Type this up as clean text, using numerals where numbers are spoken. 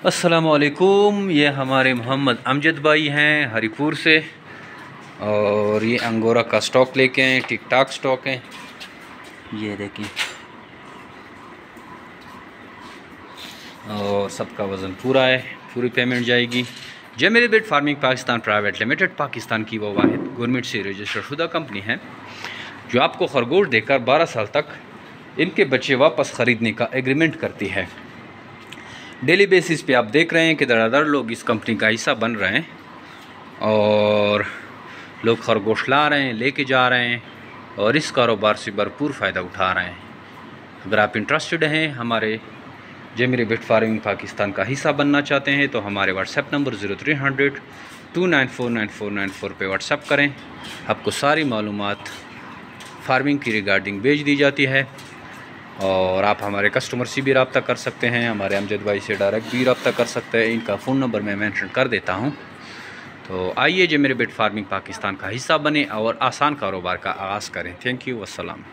अस्सलामुअलैकुम। ये हमारे मोहम्मद अमजद भाई हैं हरिपुर से, और ये अंगोरा का स्टॉक लेके आए, टिक टाक स्टॉक है। ये देखिए, और सबका वज़न पूरा है, पूरी पेमेंट जाएगी। जेमिली bit farming Pakistan private limited Pakistan की वो वाहिद गवर्नमेंट से रजिस्टर्ड शुदा कंपनी है जो आपको खरगोश देकर 12 साल तक इनके बच्चे वापस ख़रीदने का एग्रीमेंट करती है। डेली बेसिस पे आप देख रहे हैं कि धड़ाधड़ लोग इस कंपनी का हिस्सा बन रहे हैं और लोग खरगोश ला रहे हैं, लेके जा रहे हैं और इस कारोबार से भरपूर फ़ायदा उठा रहे हैं। अगर आप इंटरेस्टेड हैं, हमारे जेमिली बिट फार्मिंग पाकिस्तान का हिस्सा बनना चाहते हैं, तो हमारे व्हाट्सएप नंबर 0300 2949494 पे व्हाट्सएप करें। आपको सारी मालूमात फार्मिंग की रिगार्डिंग भेज दी जाती है और आप हमारे कस्टमर से भी रब्ता कर सकते हैं, हमारे अमजद भाई से डायरेक्ट भी रब्ता कर सकते हैं। इनका फ़ोन नंबर मैं मेंशन कर देता हूं। तो आइए जेमिली बिट फार्मिंग पाकिस्तान का हिस्सा बने और आसान कारोबार का आगाज़ करें। थैंक यू, अस्सलाम।